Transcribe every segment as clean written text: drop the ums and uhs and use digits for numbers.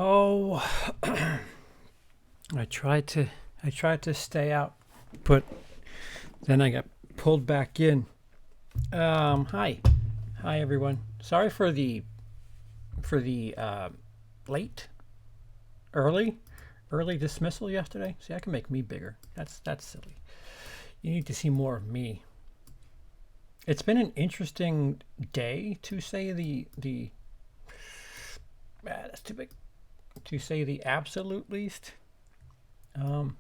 Oh, I tried to stay out, but then I got pulled back in. Hi, hi everyone. Sorry for the late, early, early dismissal yesterday. See, I can make me bigger. That's silly. You need to see more of me. It's been an interesting day, to say the that's too big, to say the absolute least. Um,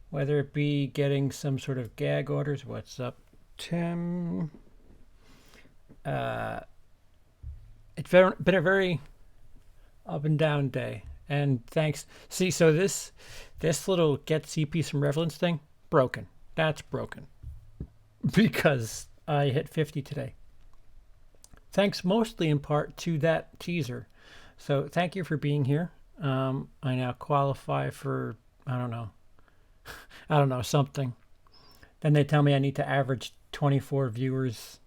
whether it be getting some sort of gag orders. What's up, Tim? Uh, been a very up and down day, and thanks. See, so this little get CP some relevance thing broken. That's broken because I hit 50 today. Thanks mostly in part to that teaser. So thank you for being here. I now qualify for, I don't know, something. Then they tell me I need to average 24 viewers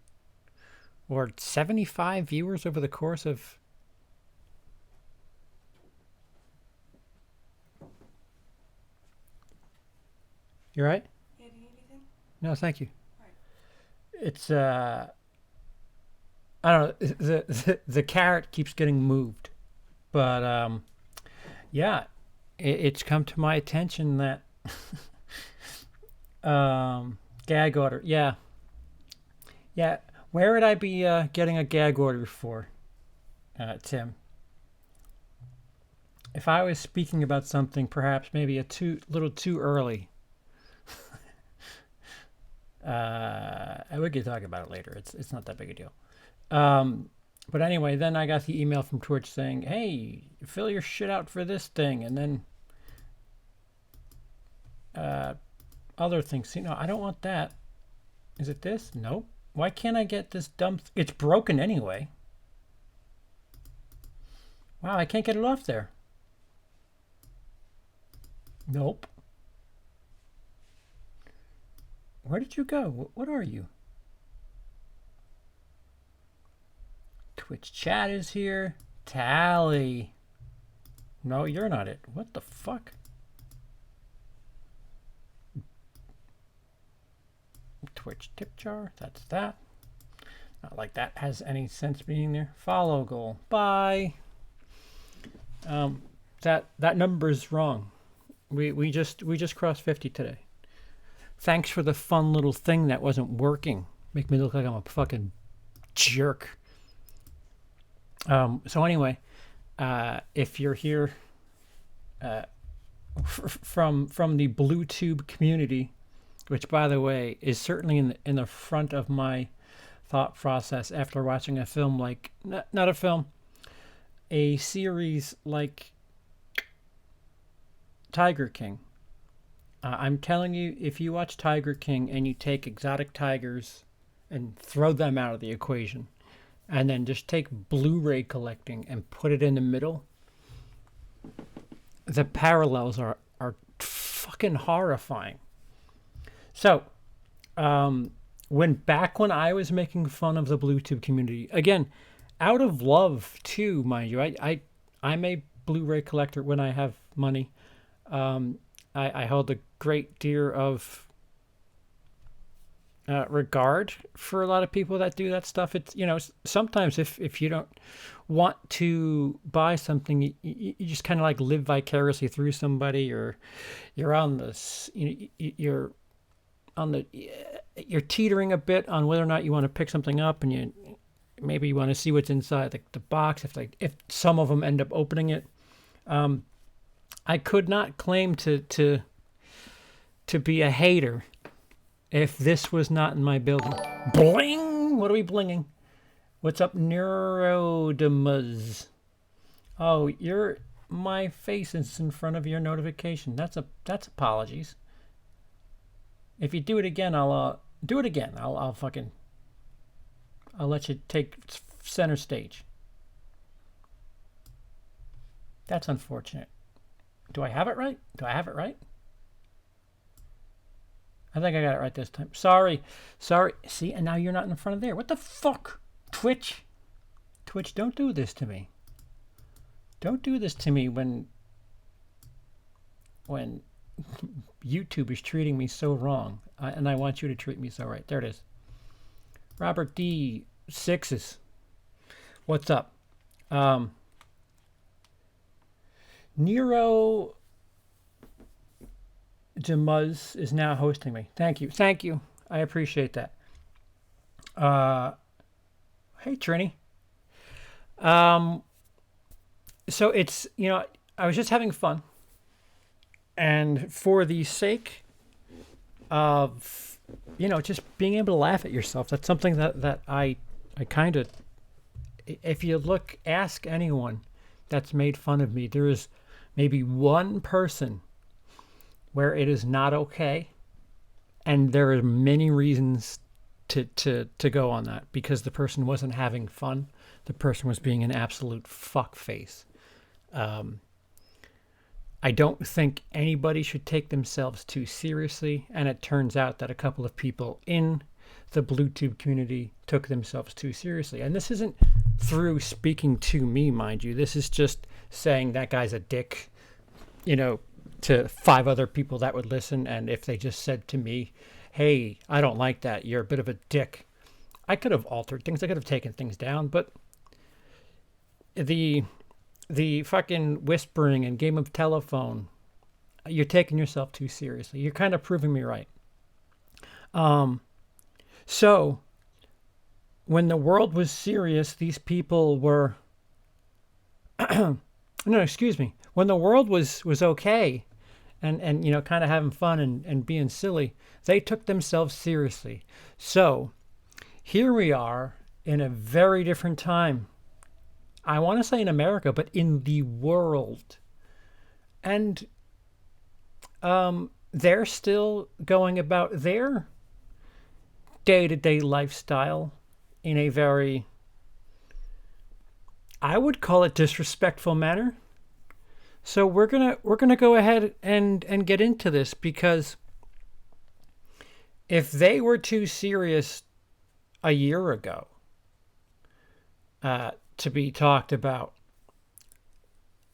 or 75 viewers over the course of. You right? Yeah, do you need anything? No, thank you. Alright. It's I don't know. The carrot keeps getting moved, but yeah, it's come to my attention that gag order. Yeah, yeah. Where would I be getting a gag order for, Tim? If I was speaking about something, perhaps maybe little too early. We could talk about it later. It's not that big a deal. But anyway, then I got the email from Twitch saying, "Hey, fill your shit out for this thing," and then other things. I don't want that. Is it this? Nope. Why can't I get this dumb? It's broken anyway. Wow, I can't get it off there. Nope. Where did you go? What are you? Twitch chat is here. Tally. No, you're not it. What the fuck? Twitch tip jar. That's that. Not like that has any sense being there. Follow goal. Bye. That number is wrong. We just crossed 50 today. Thanks for the fun little thing that wasn't working. Make me look like I'm a fucking jerk. So anyway, if you're here from the BLU-TUBE community, which by the way is certainly in the front of my thought process after watching a film like not a film, a series like Tiger King. I'm telling you, if you watch Tiger King and you take exotic tigers and throw them out of the equation, and then just take Blu-ray collecting and put it in the middle, the parallels are fucking horrifying. So, when I was making fun of the BLU-TUBE community, again, out of love too, mind you, I'm a Blu-ray collector when I have money. I hold a great deal of regard for a lot of people that do that stuff. It's sometimes if you don't want to buy something, you just kind of like live vicariously through somebody, or you're on this, you're on the, you're teetering a bit on whether or not you want to pick something up, and maybe you want to see what's inside the box. If some of them end up opening it, I could not claim to be a hater if this was not in my building. Bling! What are we blinging? What's up, Neurodemas? Oh, my face is in front of your notification. That's apologies. If you do it again, I'll do it again. I'll let you take center stage. That's unfortunate. Do I have it right? I think I got it right this time. Sorry. See, and now you're not in front of there. What the fuck? Twitch, don't do this to me. Don't do this to me when YouTube is treating me so wrong, and I want you to treat me so right. There it is. Robert D. Sixes. What's up? Nero Jamuz is now hosting me. Thank you. Thank you. I appreciate that. Hey, Trini. So it's, I was just having fun. And for the sake of, just being able to laugh at yourself, that's something that I kind of, if you ask anyone that's made fun of me, there is maybe one person where it is not okay. And there are many reasons to go on that, because the person wasn't having fun. The person was being an absolute fuckface. I don't think anybody should take themselves too seriously, and it turns out that a couple of people in the BLU-TUBE community took themselves too seriously. And this isn't through speaking to me, mind you. This is just saying that guy's a dick, to 5 other people that would listen. And if they just said to me, hey, I don't like that, you're a bit of a dick, I could have altered things. I could have taken things down. But the fucking whispering and game of telephone, you're taking yourself too seriously. You're kind of proving me right. So when the world was serious, these people were no, excuse me. When the world was okay and kind of having fun and being silly, they took themselves seriously. So here we are in a very different time. I want to say in America, but in the world. And they're still going about their day-to-day lifestyle in a very, I would call it, disrespectful manner. So we're gonna go ahead and get into this, because if they were too serious a year ago to be talked about,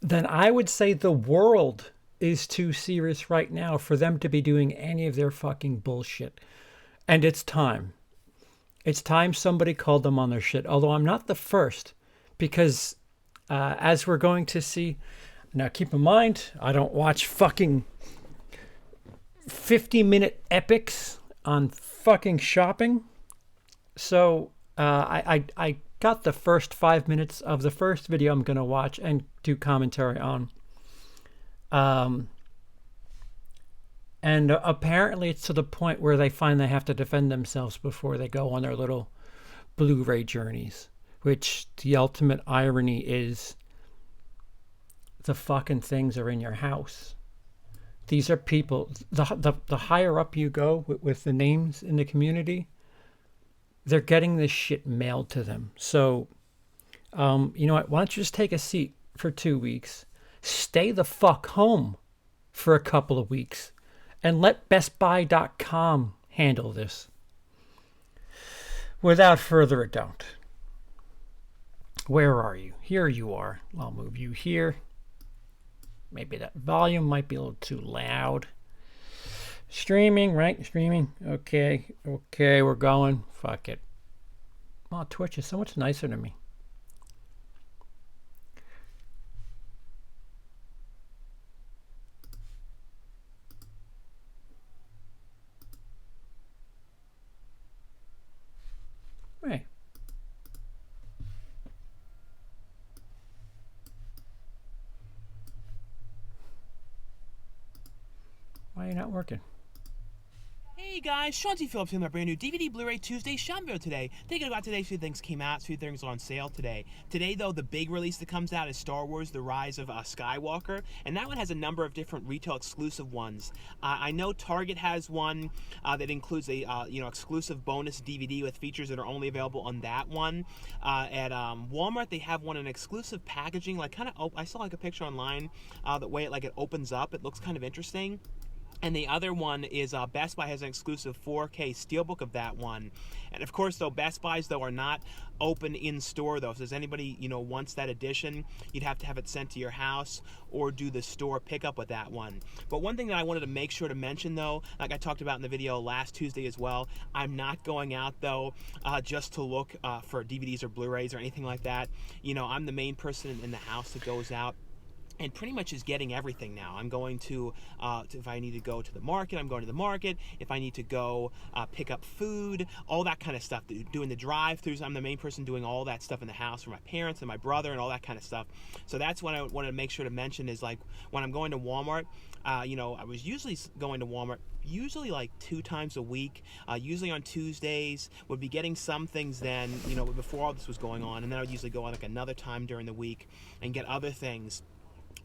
then I would say the world is too serious right now for them to be doing any of their fucking bullshit. And it's time. It's time somebody called them on their shit. Although I'm not the first, because as we're going to see, now keep in mind, I don't watch fucking 50-minute epics on fucking shopping. So I got the first 5 minutes of the first video I'm going to watch and do commentary on. And apparently it's to the point where they find they have to defend themselves before they go on their little Blu-ray journeys, which the ultimate irony is the fucking things are in your house. These are people, the higher up you go with the names in the community, they're getting this shit mailed to them. So, you know what? Why don't you just take a seat for 2 weeks, stay the fuck home for a couple of weeks, and let BestBuy.com handle this. Without further ado, where are you? Here you are. I'll move you here. Maybe that volume might be a little too loud. Streaming, right? Streaming. Okay, we're going. Fuck it. Oh, Twitch is so much nicer to me. Hey. Why are you not working? Hey guys, Sean T. Phillips here with my brand new DVD Blu-ray Tuesday shop video today. Thinking about today, a few things came out, a few things are on sale today. Today though, the big release that comes out is Star Wars: The Rise of Skywalker, and that one has a number of different retail exclusive ones. I know Target has one that includes a exclusive bonus DVD with features that are only available on that one. At Walmart they have one in exclusive packaging, like I saw like a picture online the way it opens up. It looks kind of interesting. And the other one is Best Buy has an exclusive 4K steelbook of that one. And of course, though, Best Buys though are not open in store though. If there's anybody wants that edition, you'd have to have it sent to your house or do the store pickup with that one. But one thing that I wanted to make sure to mention though, like I talked about in the video last Tuesday as well, I'm not going out though just to look for DVDs or Blu-rays or anything like that. I'm the main person in the house that goes out and pretty much is getting everything now. I'm going to if I need to go to the market, I'm going to the market. If I need to go pick up food, all that kind of stuff, doing the drive-throughs, I'm the main person doing all that stuff in the house for my parents and my brother and all that kind of stuff. So that's what I wanted to make sure to mention is like when I'm going to Walmart, I was usually going to Walmart usually like 2 times a week, usually on Tuesdays, would be getting some things then, before all this was going on, and then I would usually go on like another time during the week and get other things,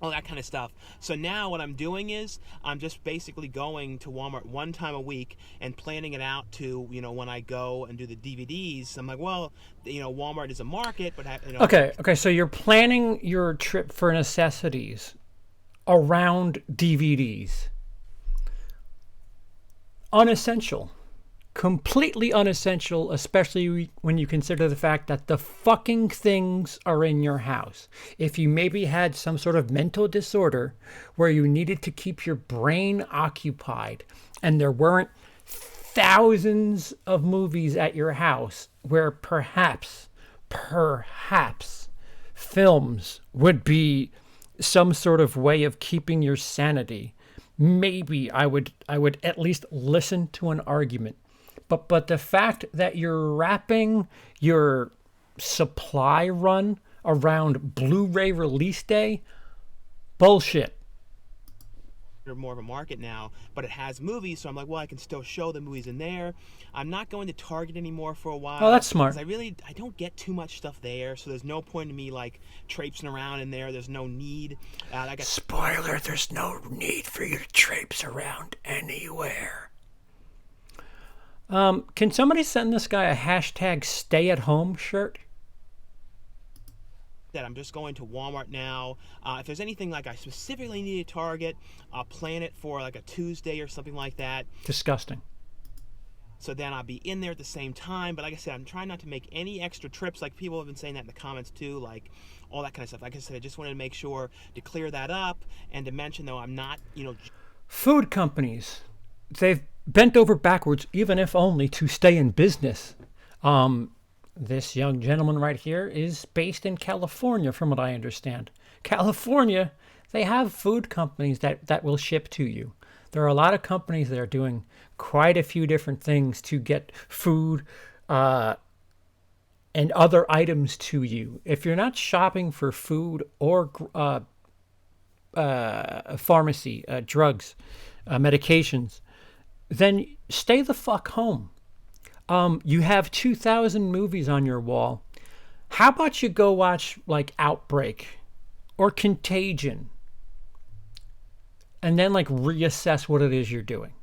all that kind of stuff. So now what I'm doing is I'm just basically going to Walmart 1 time a week and planning it out to, when I go and do the DVDs. I'm like, well, Walmart is a market, but Okay, so you're planning your trip for necessities around DVDs. Unessential. Completely unessential, especially when you consider the fact that the fucking things are in your house. If you maybe had some sort of mental disorder where you needed to keep your brain occupied and there weren't thousands of movies at your house where perhaps films would be some sort of way of keeping your sanity, maybe I would at least listen to an argument. But the fact that you're wrapping your supply run around Blu-ray release day, bullshit. more of a market now, but it has movies, so I'm like, well, I can still show the movies in there. I'm not going to Target anymore for a while. Oh, that's smart. I don't get too much stuff there, so there's no point in me like traipsing around in there. There's no need. Spoiler, there's no need for you to traipse around anywhere. Can somebody send this guy a hashtag stay at home shirt? That I'm just going to Walmart now. If there's anything like I specifically need to Target, I'll plan it for like a Tuesday or something like that. Disgusting. So then I'll be in there at the same time. But like I said, I'm trying not to make any extra trips. Like people have been saying that in the comments too, like all that kind of stuff. Like I said, I just wanted to make sure to clear that up and to mention though I'm not, Food companies, they've bent over backwards, even if only to stay in business. This young gentleman right here is based in California, from what I understand. California, they have food companies that will ship to you. There are a lot of companies that are doing quite a few different things to get food and other items to you. If you're not shopping for food or pharmacy, drugs, medications, then stay the fuck home. You have 2,000 movies on your wall. How about you go watch like Outbreak or Contagion and then like reassess what it is you're doing?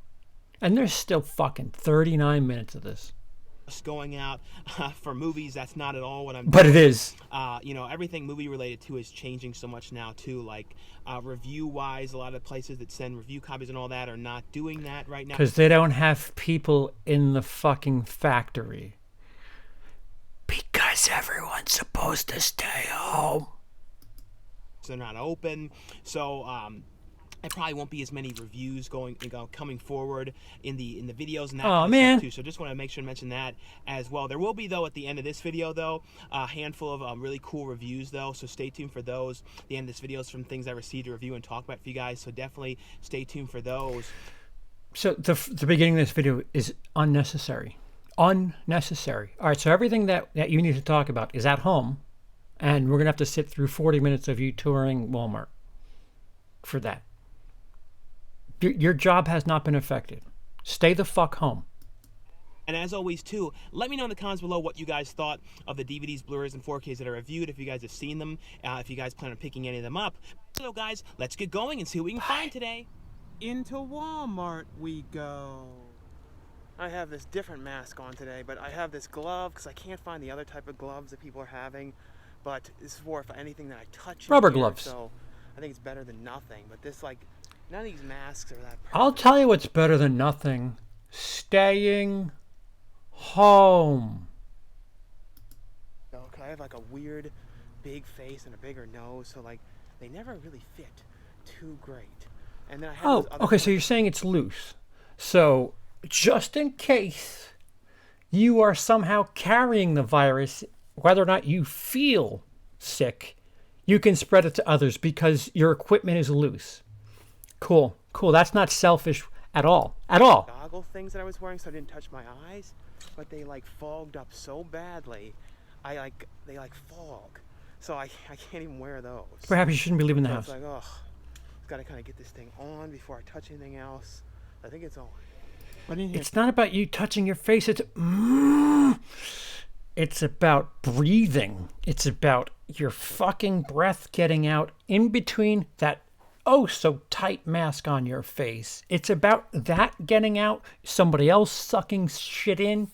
And there's still fucking 39 minutes of this. Going out for movies, that's not at all what I'm doing. But it is. Everything movie related to is changing so much now too. Like review wise, a lot of places that send review copies and all that are not doing that right now because they don't have people in the fucking factory. Because everyone's supposed to stay home. So they're not open. So there probably won't be as many reviews coming forward in the videos and that kind of stuff too. So just want to make sure to mention that as well. There will be though at the end of this video though a handful of really cool reviews though. So stay tuned for those. The end of this video is from things I received to review and talk about for you guys. So definitely stay tuned for those. So the beginning of this video is unnecessary. Unnecessary. All right. So everything that you need to talk about is at home, and we're gonna have to sit through 40 minutes of you touring Walmart for that. Your job has not been affected. Stay the fuck home. And as always, too, let me know in the comments below what you guys thought of the DVDs, Blu-rays, and 4Ks that are reviewed, if you guys have seen them, if you guys plan on picking any of them up. So, guys, let's get going and see what we can find today. Into Walmart we go. I have this different mask on today, but I have this glove because I can't find the other type of gloves that people are having. But this is for anything that I touch. Rubber gloves. So I think it's better than nothing. But this, like, None of these masks are that I'll perfect. tell you what's better than nothing. Staying home. So, 'cause I have like a weird big face and a bigger nose, so like they never really fit too great. And then I have those Oh, other okay, kind so of you're saying it's loose. So, just in case you are somehow carrying the virus, whether or not you feel sick, you can spread it to others because your equipment is loose. Cool, cool. That's not selfish at all. At all. goggle things that I was wearing so I didn't touch my eyes, but they like fogged up so badly. They like fog. So I can't even wear those. Perhaps you shouldn't be leaving the So it's house. like, oh, gotta kind of get this thing on before I touch anything else. I think it's on. But in here, It's not about you touching your face. It's about breathing. It's about your fucking breath getting out in between that oh so tight mask on your face. It's about that getting out, somebody else sucking shit in.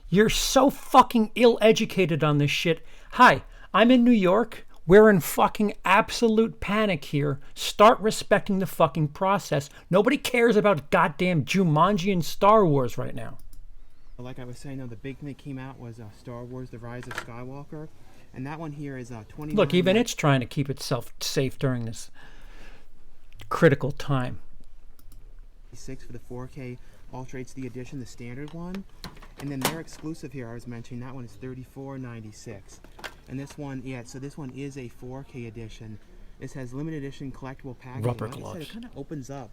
You're so fucking ill-educated on this shit. Hi, I'm in New York. We're in fucking absolute panic here. Start respecting the fucking process. Nobody cares about goddamn Jumanji and Star Wars right now. like I was saying, though, the big thing that came out was Star Wars: The Rise of Skywalker, and that one here is 29. Look, even it's trying to keep itself safe during this critical time. 6 for the 4K Ultra HD edition, the standard one, and then their exclusive here I was mentioning, that one is $34.96, and this one, yeah, so this one is a 4K edition. This has limited edition collectible packaging. Rubber Like I said, gloves. it kind of opens up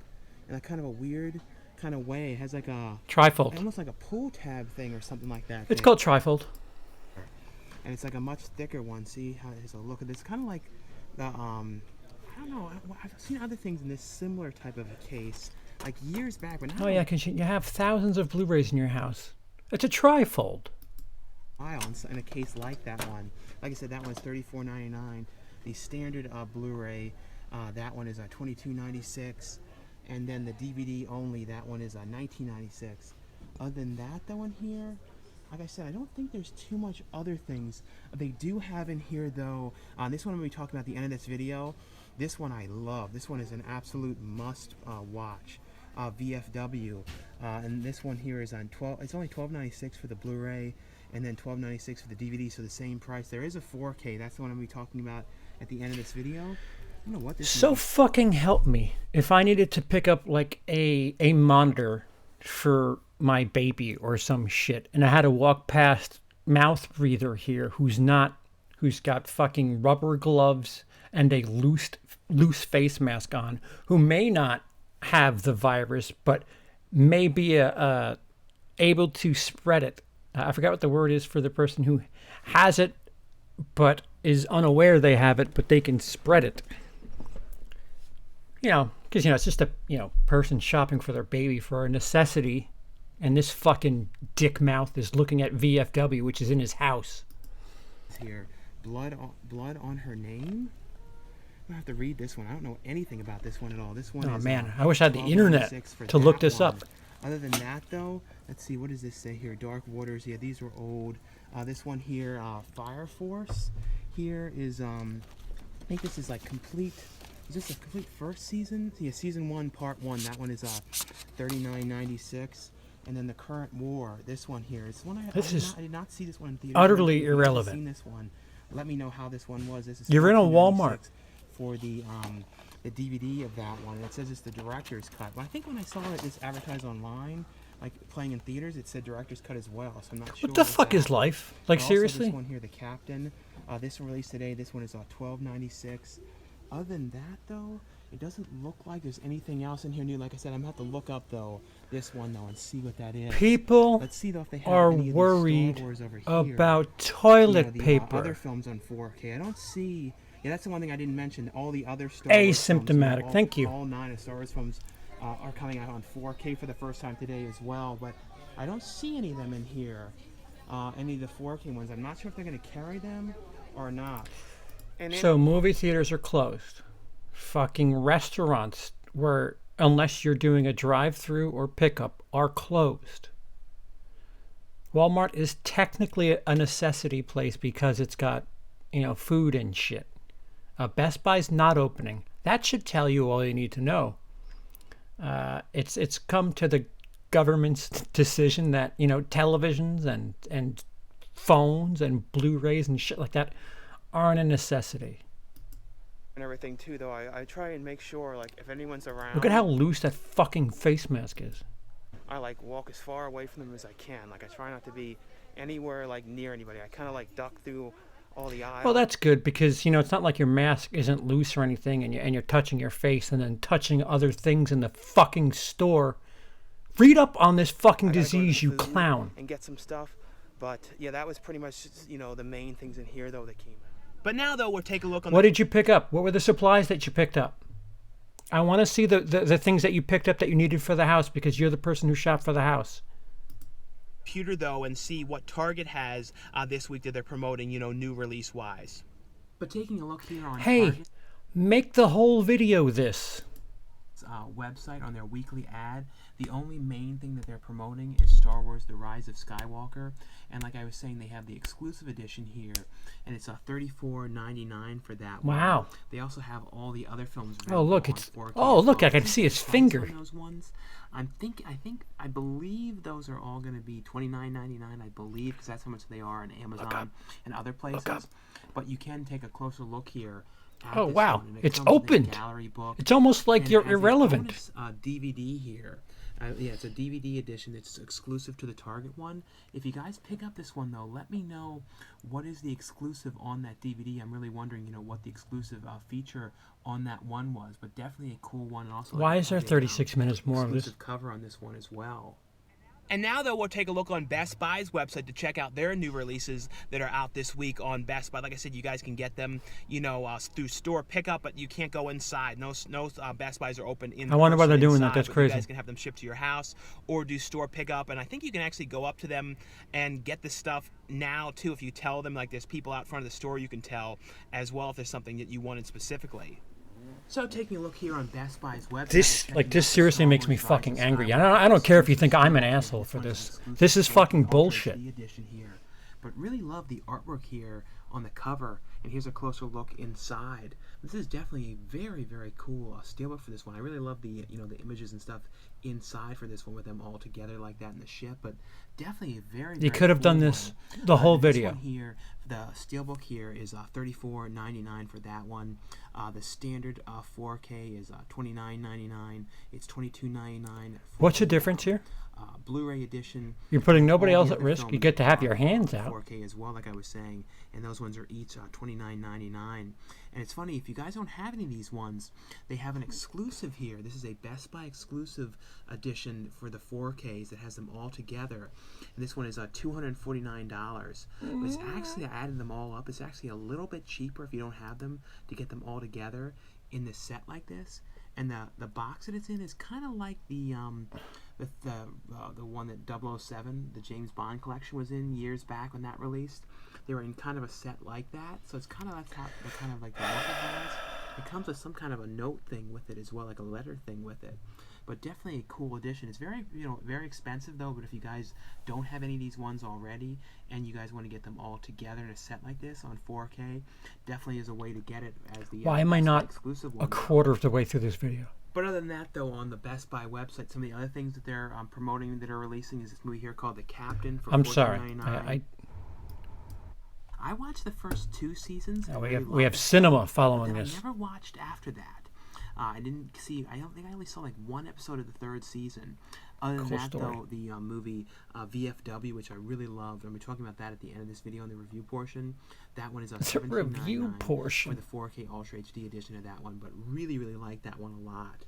in a kind of a weird kind of way. It has like a Trifold. almost like a pull tab thing or something like that. It's called trifold. And it's like a much thicker one. See how there's a look at this, kind of like the I don't know. I've seen other things in this similar type of a case, like years back. But now Oh yeah, because you have thousands of Blu-rays in your house. It's a trifold. in a case like that one. Like I said, that one's $34.99. The standard Blu-ray, that one is $22.96, and then the DVD only, that one is $19.96. Other than that, the one here, like I said, I don't think there's too much other things. They do have in here though. This one I'm going to be talking about at the end of this video. This one I love. This one is an absolute must watch. VFW, and this one here is on 12. It's only $12.96 for the Blu-ray, and then $12.96 for the DVD. So the same price. There is a 4K. That's the one I'm going to be talking about at the end of this video. I don't know what this So means. fucking help me. If I needed to pick up like a monitor for my baby or some shit, and I had to walk past mouth breather here who's got fucking rubber gloves and a loose face mask on, who may not have the virus but may be able to spread it. I forgot what the word is for the person who has it but is unaware they have it, but they can spread it. Because it's just a person shopping for their baby for a necessity, and this fucking dick mouth is looking at VFW, which is in his house. Here, blood on her name. I have to read this one. I don't know anything about this one at all. This one Oh is man, I wish I had the internet $12.96 for to look that this one. up. Other than that, though, let's see. What does this say here? Dark Waters. Yeah, these were old. This one here, Fire Force. Here is I think this is like complete. Is this a complete first season? Yeah, season 1, part 1. That one is $39.96. And then the Current War. This one here. It's one I did not see this one in theaters. Utterly If you haven't irrelevant. Seen this one? Let me know how this one was. This is You're in a $14.96 Walmart. for the DVD of that one. It says it's the director's cut. But I think when I saw it this advertised online, like playing in theaters, it said director's cut as well. So I'm not sure. What the fuck is life? Like Also, seriously? This one here, the Captain. This one released today. This one is $12.96. Other than that, though, it doesn't look like there's anything else in here new. Like I said, I'm gonna have to look up though this one though and see what that is. People Let's see though if they have are any of these worried Star Wars over here. about toilet the, paper. Other films on 4K. I don't see. Yeah, that's the one thing I didn't mention. All the other Star Wars films, Asymptomatic. Thank you. All 9 of Star Wars films are coming out on 4K for the first time today as well. But I don't see any of them in here. Any of the 4K ones. I'm not sure if they're going to carry them or not. And So movie theaters are closed. Fucking restaurants, where unless you're doing a drive-through or pickup, are closed. Walmart is technically a necessity place because it's got, food and shit. Best Buy's not opening. That should tell you all you need to know. It's come to the government's decision that televisions and phones and Blu-rays and shit like that aren't a necessity. And everything too, though, I try and make sure, like, if anyone's around, Look at how loose that fucking face mask is. I like walk as far away from them as I can. Like, I try not to be anywhere like near anybody. I kind of like duck through all the aisles. Well, that's good because it's not like your mask isn't loose or anything, and you're touching your face and then touching other things in the fucking store. Read up on this fucking disease, you clown. And get some stuff, but yeah, that was pretty much the main things in here though that came out. But now, though, we'll take a look on What did you pick up? What were the supplies that you picked up? I want to see the things that you picked up that you needed for the house because you're the person who shopped for the house. computer, though, and see what Target has this week that they're promoting, new release-wise. But taking a look here on Hey, make the whole video this. Website on their weekly ad, the only main thing that they're promoting is Star Wars The Rise of Skywalker, and like I was saying, they have the exclusive edition here, and it's $34.99 for that one. Wow. They also have all the other films. Oh look, look, I can see his finger. Those ones, I believe those are all going to be $29.99. I believe because that's how much they are on Amazon and other places. But you can take a closer look here. Oh wow, it's opened. It's almost like you're irrelevant. DVD here. Yeah, it's a DVD edition. It's exclusive to the Target one. If you guys pick up this one though, let me know what is the exclusive on that DVD. I'm really wondering, what the exclusive feature on that one was. But definitely a cool one. And also, why is there 36 minutes more of this? Exclusive cover on this one as well. And now, though, we'll take a look on Best Buy's website to check out their new releases that are out this week on Best Buy. Like I said, you guys can get them, through store pickup, but you can't go inside. No Best Buys are open in. I wonder why they're doing inside, that. That's but crazy. You guys can have them shipped to your house or do store pickup, and I think you can actually go up to them and get the stuff now too. If you tell them, like there's people out front of the store, you can tell as well if there's something that you wanted specifically. So taking a look here on Best Buy's website. This seriously makes me fucking angry. I don't care if you think I'm an asshole for this. This is fucking bullshit. But really love the artwork here on the cover, and here's a closer look inside. This is definitely a very, very cool steelbook for this one. I really love the the images and stuff inside for this one with them all together like that in the ship. But definitely a very. You could have done this the whole video. This one here, the steelbook here is $34.99 for that one. The standard 4K is $29.99. It's $22.99. What's the difference here? Blu-ray edition. You're putting nobody else at risk. You get to have your hands out. 4K as well, like I was saying, and those ones are each $29.99. And it's funny, if you guys don't have any of these ones, they have an exclusive here. This is a Best Buy exclusive edition for the 4Ks that has them all together. And this one is $249. But it's actually, I added them all up. It's actually a little bit cheaper if you don't have them to get them all together in this set like this. And the box that it's in is kind of like the one that 007, the James Bond collection, was in years back when that released. They were in kind of a set like that, so it's kind of like how kind of like the look it has. It comes with some kind of a note thing with it as well, like a letter thing with it. But definitely a cool edition. It's very very expensive though. But if you guys don't have any of these ones already, and you guys want to get them all together in a set like this on 4K, definitely is a way to get it as the. Why am I not exclusive a one quarter of the way through this video? But other than that, though, on the Best Buy website, some of the other things that they're promoting that are releasing is this movie here called The Captain for I'm sorry. I watched the first 2 seasons. We have cinema following this. I never watched after that. I didn't see. I don't think I only saw like 1 episode of the 3rd season. Other than that, though, the movie VFW, which I really loved. I'm talking about that at the end of this video in the review portion. That one is a review portion for the 4K Ultra HD edition of that one. But really, really like that one a lot.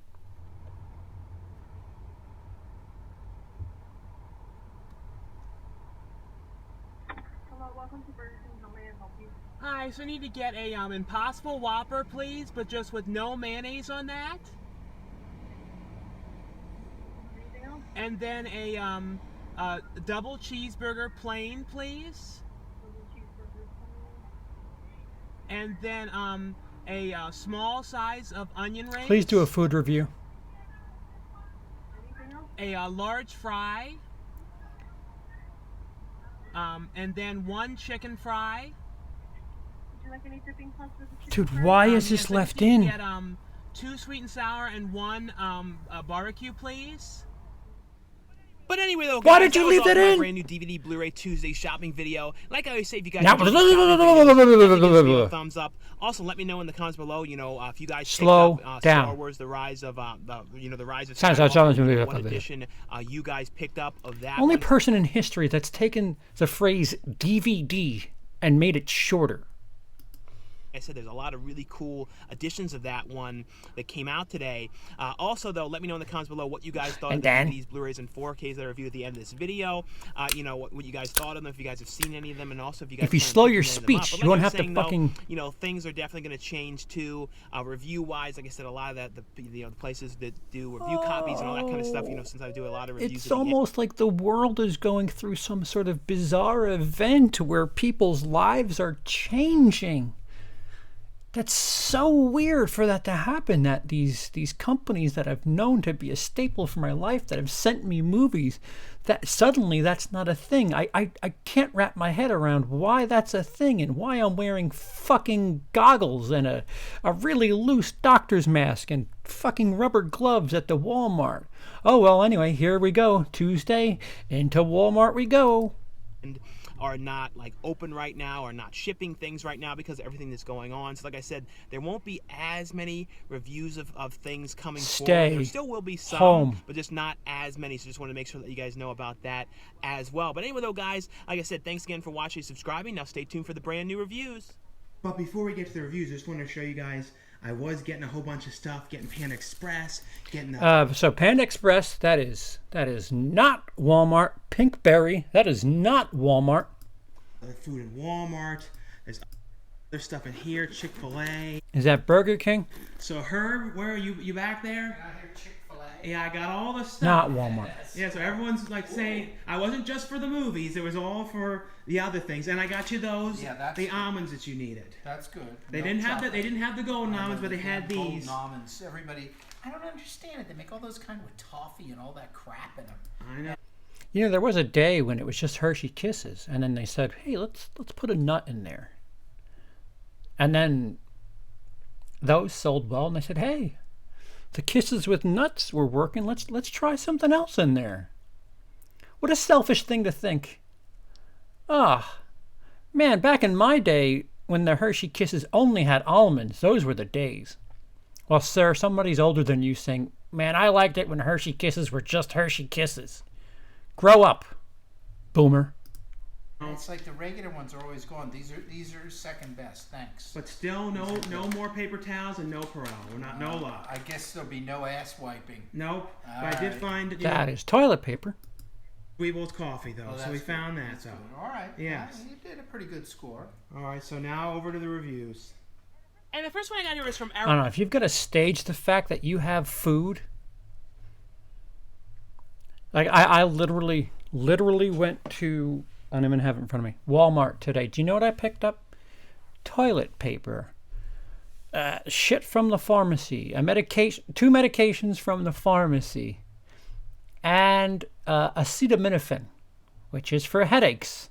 Hello, welcome to Burger King. How may I help you? Hi, so I need to get a Impossible Whopper, please, but just with no mayonnaise on that. Anything else? And then a double cheeseburger plain, please. Double cheeseburger, please. And then a small size of onion rings. Please do a food review. Anything else? A large fry. And then 1 chicken fry. Would you like any dipping sauce for the chicken Dude, fries? why is this Yes, I left think in? Get 2 sweet and sour and 1 barbecue, please. But anyway, though, guys, Why did you leave that was all in? my brand new DVD Blu-ray Tuesday shopping video. Like I always say, if you guys Now- enjoy the shopping videos, definitely give this video a thumbs up. Also, let me know in the comments below, if you guys Slow picked up down. Star Wars: The Rise of the Rise of Sounds like someone's gonna be Skywalker. up What there. edition you guys picked up of that? Only one. person in history that's taken the phrase DVD and made it shorter. I said there's a lot of really cool editions of that one that came out today. Also, though, let me know in the comments below what you guys thought And of Dan? these Blu-rays and 4Ks that I reviewed at the end of this video. What you guys thought of them, if you guys have seen any of them, and also if you guys If you plan on slow your picking any of them up. speech, But you won't like I was have to saying, though, fucking- things are definitely going to change too, review-wise. Like I said, a lot of the places that do review copies and all that kind of stuff. Since I do a lot of reviews. It's at the end. almost like the world is going through some sort of bizarre event where people's lives are changing. That's so weird for that to happen, that these companies that I've known to be a staple for my life, that have sent me movies, that suddenly that's not a thing. I can't wrap my head around why that's a thing and why I'm wearing fucking goggles and a really loose doctor's mask and fucking rubber gloves at the Walmart. Oh, well, anyway, here we go. Tuesday, into Walmart we go. Are not open right now, or not shipping things right now because of everything that's going on. So like I said, there won't be as many reviews of things coming forward. There still will be some, home. but just not as many. So just want to make sure that you guys know about that as well. But anyway, though, guys, like I said, thanks again for watching and subscribing. Now stay tuned for the brand new reviews. But before we get to the reviews, I just want to show you guys, I was getting a whole bunch of stuff, getting Panda Express, getting the... So Panda Express, that is not Walmart. Pinkberry, that is not Walmart. food in Walmart. There's other stuff in here, Chick-fil-A. Is that Burger King? So Herb, where are you? You back there? I hear Chick-fil-A. Yeah, I got all the stuff. Not Walmart. Yeah, so everyone's saying I wasn't just for the movies; it was all for the other things. And I got you those, the almonds that you needed. That's good. They didn't have the golden almonds, but they had golden these. almonds. Everybody, I don't understand it. They make all those kind with toffee and all that crap in them. I know. There was a day when it was just Hershey Kisses, and then they said, "Hey, let's put a nut in there." And then those sold well, and they said, "Hey, the Kisses with nuts were working. Let's try something else in there." What a selfish thing to think. Man, back in my day, when the Hershey Kisses only had almonds, those were the days. Well, sir, somebody's older than you saying, "Man, I liked it when Hershey Kisses were just Hershey Kisses." Grow up, boomer. It's like the regular ones are always gone. These are second best. Thanks. But still, no more paper towels and no Perel. We're not no luck. I guess there'll be no ass wiping. Nope. But I did find That is toilet paper. Weevil's coffee though, so we found that. So All right. Yes. Well, you did a pretty good score. all right, so now over to the reviews. And the first one I got here is from I Eric. don't know, if you've got to stage the fact that you have food. Like, I literally went to, I don't even have it in front of me, Walmart today. Do you know what I picked up? Toilet paper. Shit from the pharmacy. Two medications from the pharmacy. And acetaminophen, which is for headaches.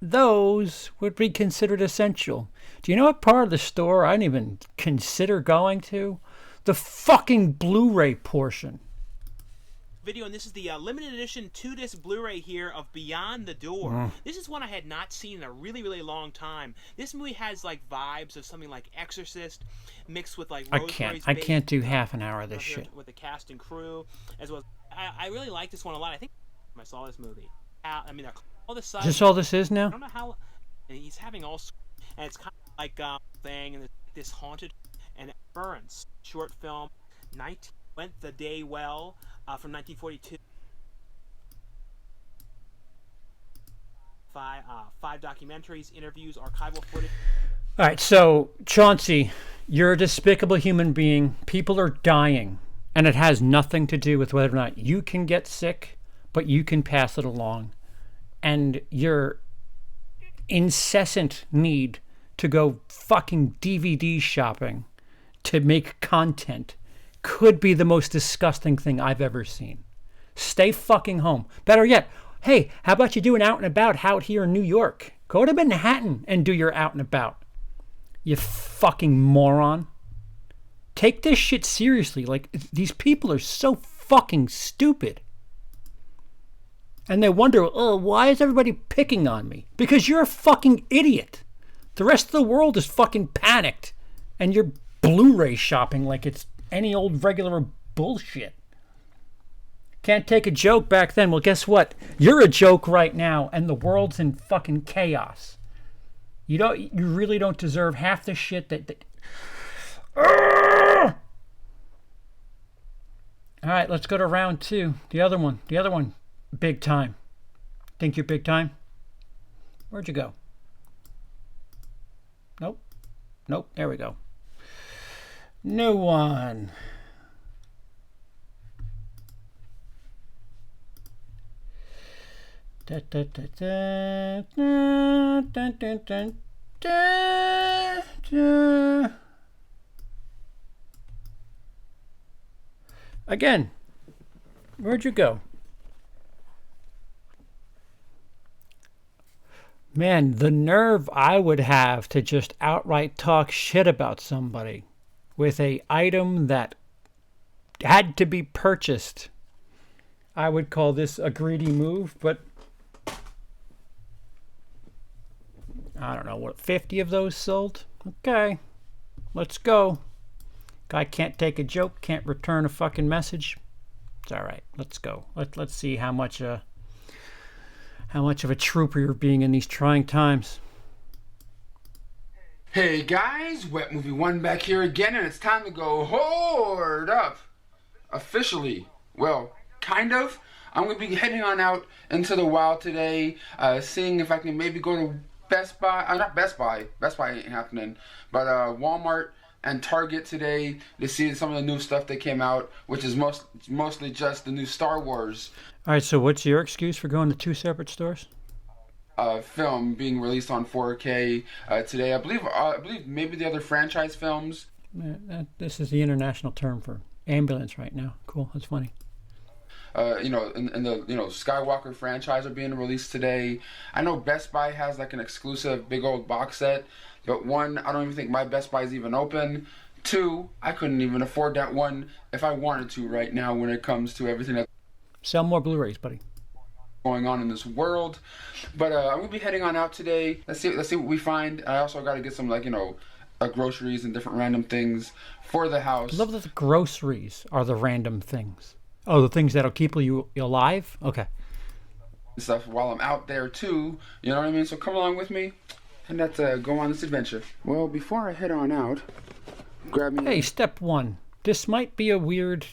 Those would be considered essential. Do you know what part of the store I didn't even consider going to? The fucking Blu-ray portion. Video, and this is the limited edition 2-disc Blu-ray here of Beyond the Door. This is one I had not seen in a really long time. This movie has vibes of something like Exorcist mixed with I can't do half an hour of this shit. With the cast and crew, as well as I really like this one a lot. I think I saw this movie. All the Is this all this is I now? don't know how, and he's having all, and it's kind of like thing, and this haunted and Burns short film, 19 Went the Day Well, from 1942. Five documentaries, interviews, archival footage. All right, so Chauncey, you're a despicable human being. People are dying, and it has nothing to do with whether or not you can get sick, but you can pass it along. And your incessant need to go fucking DVD shopping to make content could be the most disgusting thing I've ever seen. Stay fucking home. Better yet, hey, how about you do an out and about out here in New York? Go to Manhattan and do your out and about. You fucking moron. take this shit seriously. Like, these people are so fucking stupid. And they wonder, oh, why is everybody picking on me? Because you're a fucking idiot. The rest of the world is fucking panicked. And you're Blu-ray shopping like it's any old regular bullshit. Can't take a joke back then. Well, guess what? You're a joke right now, and the world's in fucking chaos. You really don't deserve half the shit that All right, let's go to round 2. The other one, big time. Think you're big time? Where'd you go? Nope. There we go. New one. Da, da, da, da, da, da, da, da, da, da. Again, where'd you go? Man, the nerve I would have to just outright talk shit about somebody with a item that had to be purchased. I would call this a greedy move, but I don't know, what, 50 of those sold? Okay, let's go. Guy can't take a joke, can't return a fucking message. It's all right, let's go. Let's see how much of a trooper you're being in these trying times. Hey guys, Wet Movie 1 back here again, and it's time to go horde up. Officially. Well, kind of. I'm going to be heading on out into the wild today, seeing if I can maybe go to Best Buy, not Best Buy ain't happening, but Walmart and Target today to see some of the new stuff that came out, which is mostly just the new Star Wars All right, so what's your excuse for going to 2 separate stores? film being released on 4K today. I believe maybe the other franchise films. This is the international term for ambulance right now. Cool, that's funny. In the Skywalker franchise are being released today. I know Best Buy has like an exclusive big old box set, but 1, I don't even think my Best Buy is even open. 2, I couldn't even afford that one if I wanted to right now when it comes to everything that's Sell more Blu-rays, buddy. going on in this world. But I'm gonna be heading on out today. Let's see what we find. I also got to get some groceries and different random things for the house. I love that the groceries are the random things. Oh, the things that'll keep you alive? Okay. Stuff while I'm out there too, you know what I mean? So come along with me and let's go on this adventure. Well, before I head on out, grab me. Hey, step 1. This might be a weird,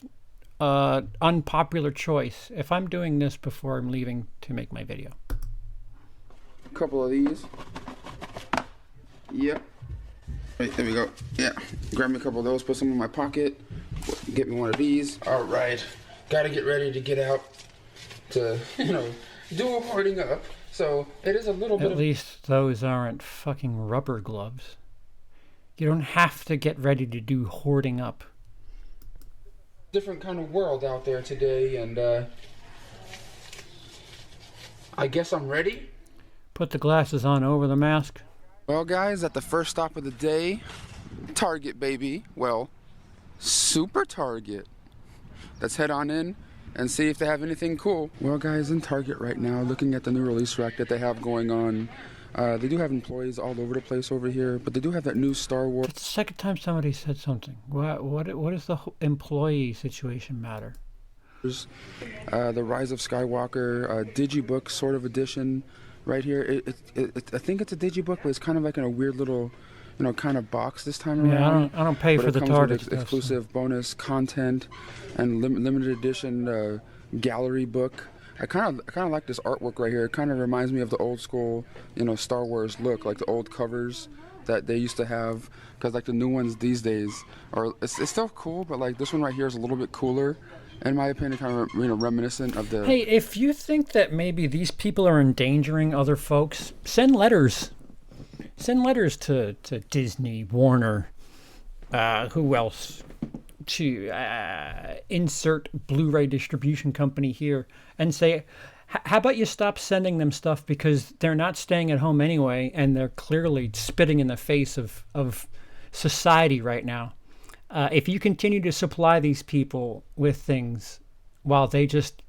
unpopular choice if I'm doing this before I'm leaving to make my video. A couple of these. Yep. Right, there we go. Yeah. Grab me a couple of those, put some in my pocket. Get me one of these. All right. Got to get ready to get out to, do a hoarding up. So it is a little bit At least those aren't fucking rubber gloves. You don't have to get ready to do hoarding up. different kind of world out there today, and I guess I'm ready. Put the glasses on over the mask. Well, guys, at the first stop of the day, Target, baby. Well, Super Target. Let's head on in and see if they have anything cool. Well, guys, in Target right now, looking at the new release rack that they have going on. They do have employees all over the place over here, but they do have that new Star Wars. It's the second time somebody said something. What does the employee situation matter? The Rise of Skywalker Digibook sort of edition right here. I think it's a Digibook, but it's kind of like in a weird little, kind of box this time around. Yeah, I don't pay for the Target stuff. Exclusive bonus content and limited edition gallery book. I kind of like this artwork right here. It kind of reminds me of the old school, Star Wars look, like the old covers that they used to have. Because like the new ones these days are, it's still cool, but like this one right here is a little bit cooler, in my opinion, kind of reminiscent of the. Hey, if you think that maybe these people are endangering other folks, send letters. Send letters to Disney, Warner, who else? To insert Blu-ray distribution company here, and say, how about you stop sending them stuff because they're not staying at home anyway, and they're clearly spitting in the face of society right now. If you continue to supply these people with things while they just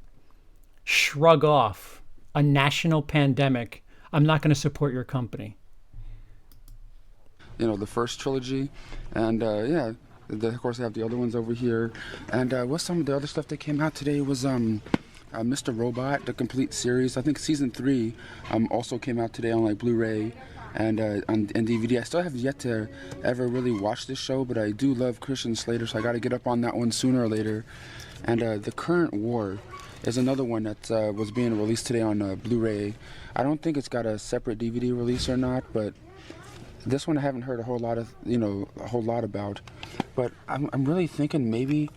shrug off a national pandemic, I'm not going to support your company. You know, the first trilogy, and yeah, of course I have the other ones over here. And what's some of the other stuff that came out today was Mr. Robot, the complete series. I think season 3 also came out today on like Blu-ray and on DVD. I still have yet to ever really watch this show, but I do love Christian Slater, so I got to get up on that one sooner or later. And The Current War is another one that was being released today on Blu-ray. I don't think it's got a separate DVD release or not, but this one I haven't heard a whole lot about. But I'm really thinking maybe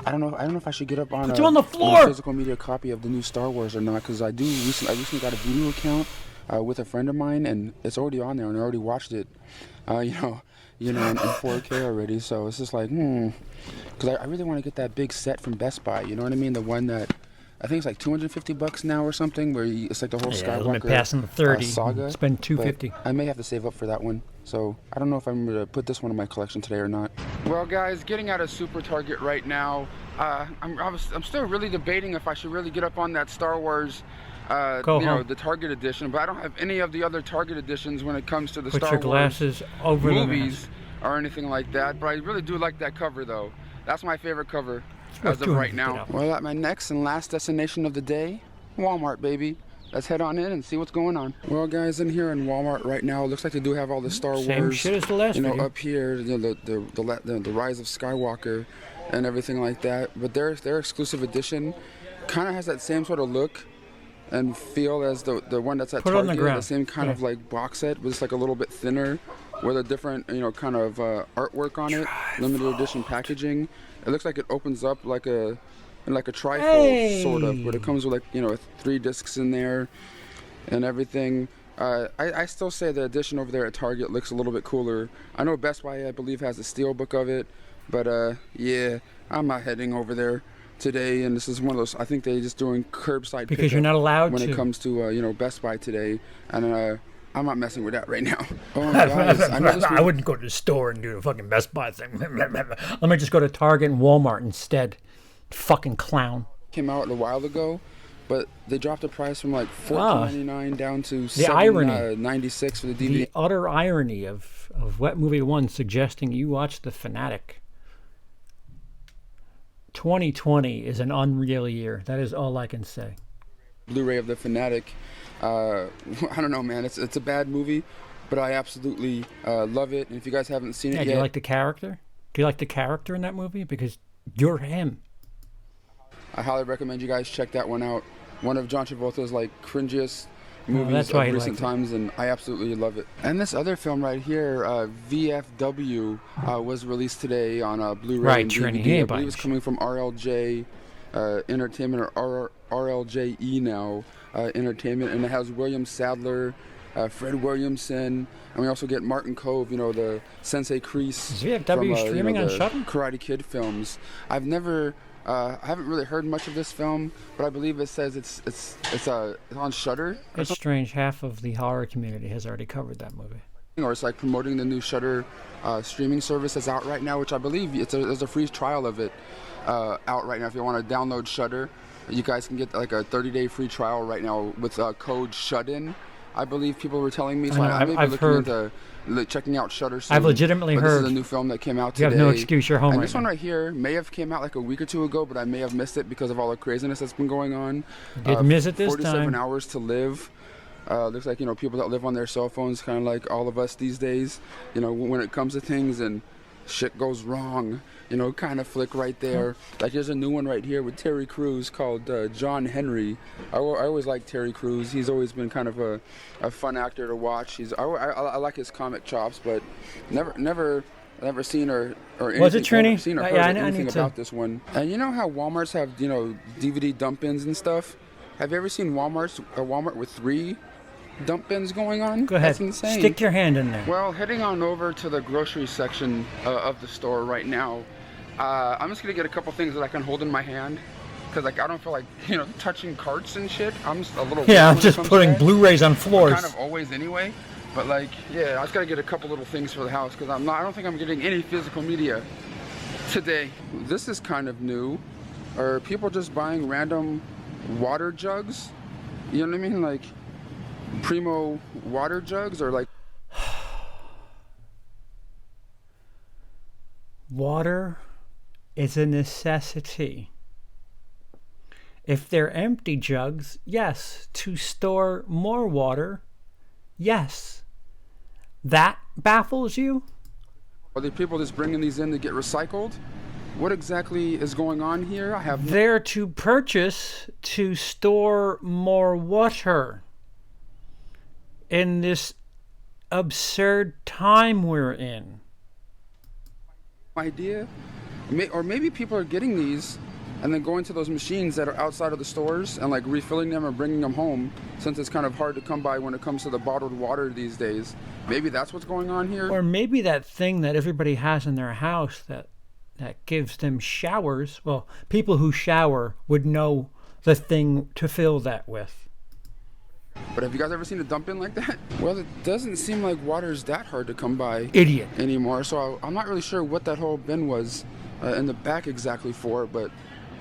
I don't know if I should get up on Put you on the floor! A physical media copy of the new Star Wars or not, because I recently got a Vudu account with a friend of mine, and it's already on there, and I already watched it, in 4K already. So it's just like, because I really want to get that big set from Best Buy. You know what I mean? The one that I think it's like $250 now or something, where it's like the whole Skywalker passing the 30 saga. Spend $250. I may have to save up for that one. So I don't know if I'm going to put this one in my collection today or not. Well, guys, getting out of Super Target right now. I'm still really debating if I should really get up on that Star Wars, the Target edition. But I don't have any of the other Target editions when it comes to the Star Wars glasses over movies or anything like that. But I really do like that cover, though. That's my favorite cover as of right now. Well, at my next and last destination of the day, Walmart, baby. Let's head on in and see what's going on. Well, guys, in here in Walmart right now, it looks like they do have all the Star Wars, shit as the last video. up here, the Rise of Skywalker and everything like that. But their exclusive edition kind of has that same sort of look and feel as the one that's at Target. The same kind of like box set, but it's like a little bit thinner with a different, kind of artwork on it, limited edition packaging. It looks like it opens up like a trifold, sort of, but it comes with 3 discs in there and everything. I still say the edition over there at Target looks a little bit cooler. I know Best Buy, I believe, has a steel book of it, but yeah, I'm not heading over there today, and this is one of those, I think they're just doing curbside because you're not allowed when it comes to Best Buy today, and I'm not messing with that right now. Oh, guys, I wouldn't go to the store and do a fucking Best Buy thing. Let me just go to Target and Walmart instead. Fucking clown. Came out a while ago, but they dropped the price from like $14.99 down to $7.96 for the DVD. The utter irony of Wet Movie 1 suggesting you watch The Fanatic. 2020 is an unreal year. That is all I can say. Blu-ray of The Fanatic. I don't know, man. It's a bad movie, but I absolutely love it. And if you guys haven't seen it yet, do you like the character? Do you like the character in that movie? Because you're him. I highly recommend you guys check that one out. One of John Travolta's cringiest movies of recent times, and I absolutely love it. And this other film right here, VFW, was released today on Blu-ray and DVD. I believe it's coming from RLJ Entertainment, or RLJE now Entertainment, and it has William Sadler, Fred Williamson, and we also get Martin Kove, the Sensei Kreese. Is VFW from, streaming on Shudder? Karate Kid films. I haven't really heard much of this film, but I believe it says it's on Shudder. It's strange. Half of the horror community has already covered that movie. Or it's like promoting the new Shudder streaming service that's out right now, which I believe there's a free trial of it out right now. If you want to download Shudder, you guys can get like a 30-day free trial right now with code SHUTIN. I believe people were telling me, so I may be looking into checking out Shudder soon. I've legitimately heard. This is a new film that came out today. You have no excuse, you're home and right this one right here may have came out like a week or two ago, but I may have missed it because of all the craziness that's been going on. Didn't miss it this 47 time. Hours to Live. Looks like, people that live on their cell phones, kind of like all of us these days, when it comes to things and shit goes wrong, kind of flick right there. Like there's a new one right here with Terry Crews called John Henry. I always liked Terry Crews. He's always been kind of a fun actor to watch. I like his comic chops, but never seen or anything. Was it Trini? Seen or heard anything about this one. And you know how Walmarts have DVD dump ins and stuff? Have you ever seen Walmart with 3 dump bins going on? Go ahead. That's insane. Stick your hand in there. Well, heading on over to the grocery section of the store right now. I'm just gonna get a couple things that I can hold in my hand, because I don't feel like touching carts and shit. I'm just a little I'm just putting Blu-rays on floors. Kind of always anyway. But I just gotta get a couple little things for the house, because I don't think I'm getting any physical media today. This is kind of new. Are people just buying random water jugs? You know what I mean? Like primo water jugs, or like water is a necessity. If they're empty jugs, yes. To store more water, yes. That baffles you? are the people just bringing these in to get recycled? What exactly is going on here? I have They're to purchase to store more water in this absurd time we're in. no idea. Or maybe people are getting these and then going to those machines that are outside of the stores and like refilling them and bringing them home, since it's kind of hard to come by when it comes to the bottled water these days. Maybe that's what's going on here. Or maybe that thing that everybody has in their house that gives them showers. Well, people who shower would know the thing to fill that with. But have you guys ever seen a dump in like that? Well, it doesn't seem like water's that hard to come by Idiot. anymore, so I'm not really sure what that whole bin was in the back exactly for, but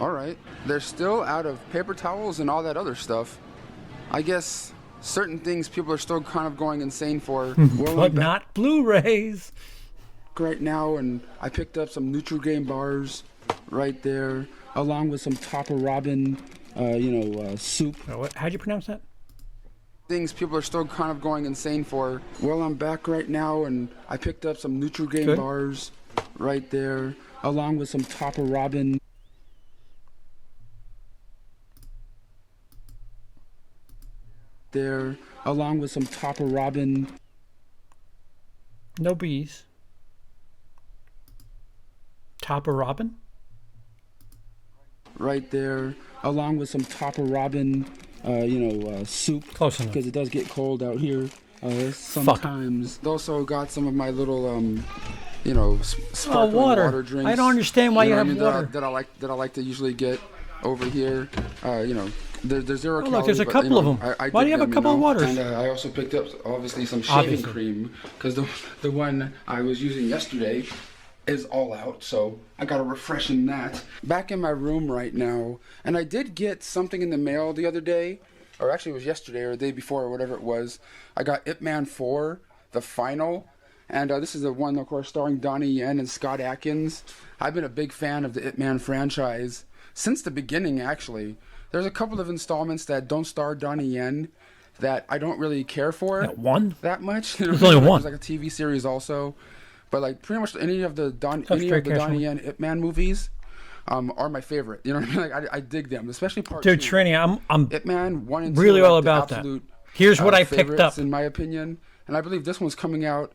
all right. They're still out of paper towels and all that other stuff. I guess certain things people are still kind of going insane for. Well, But not Blu-rays. right now, and I picked up some Nutri-Grain bars right there, along with some Topper Robin, soup. How'd you pronounce that? Things people are still kind of going insane for. Well, I'm back right now, and I picked up some Nutri-Grain bars right there, along with some Topper Robin. There, along with some Topper Robin. No bees. Topper Robin? Right there, along with some Topper Robin, soup. Close enough. Because it does get cold out here sometimes. Also got some of my little, sparkling water drinks. I don't understand why you have what I water. mean, that I like to usually get over here. There's zero calories. Look, there's a but, couple of them. I Why do you dig have a them, couple of waters? And I also picked up, obviously, some shaving cream, because the one I was using yesterday is all out, so I gotta refreshen that. Back in my room right now, and I did get something in the mail the other day, or actually it was yesterday or the day before or whatever it was. I got Ip Man 4, the final, and this is the one, of course, starring Donnie Yen and Scott Adkins. I've been a big fan of the Ip Man franchise since the beginning, actually. There's a couple of installments that don't star Donnie Yen that I don't really care for that much. There's only one. There's like a TV series also. But like pretty much any of the Donnie Yen Ip Man movies are my favorite. You know what I mean? Like I dig them, especially part 2. Dude, Trini, I'm Ip Man 1 and 2 really all like about the that. absolute, Here's what I picked favorites, up. in my opinion. And I believe this one's coming out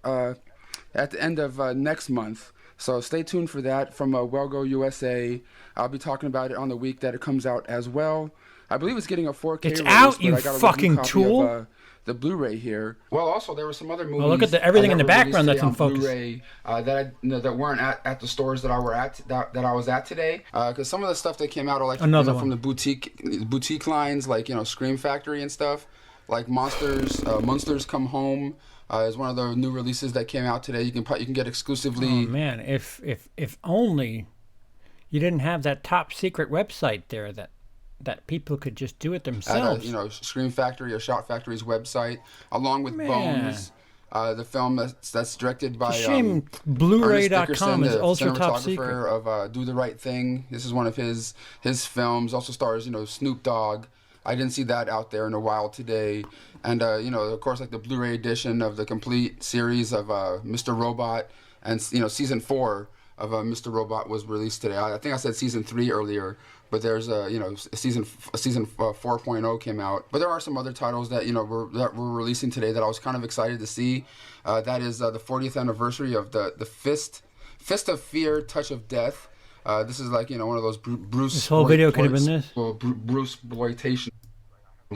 at the end of next month. So stay tuned for that from Wellgo USA. I'll be talking about it on the week that it comes out as well. I believe it's getting a 4K It's release, out, but you I got a fucking review copy tool. of, the Blu-ray here. Well, also there were some other movies. Well, look at everything in the that were background released that's in today on focus. Blu-ray, that weren't at the stores that I was at today. Because some of the stuff that came out are like from the boutique lines, like Scream Factory and stuff. Like Monsters Come Home is one of the new releases that came out today. You can get exclusively. Oh man, if only you didn't have that top secret website there that people could just do it themselves. At Scream Factory or Shout Factory's website, along with Bones, the film that's directed by shame Blu-ray.com is the ultra top secret. cinematographer of Do the Right Thing. This is one of his films. Also stars Snoop Dogg. I didn't see that out there in a while today. And of course, like the Blu-ray edition of the complete series of Mr. Robot, and season 4 of Mr. Robot was released today. I think I said season 3 earlier, but there's season 4.0 came out. But there are some other titles that we're releasing today that I was kind of excited to see. That is the 40th anniversary of the Fist of Fear, Touch of Death. This is like one of those Bruce. This whole video could have been this. Well, Bruce exploitation.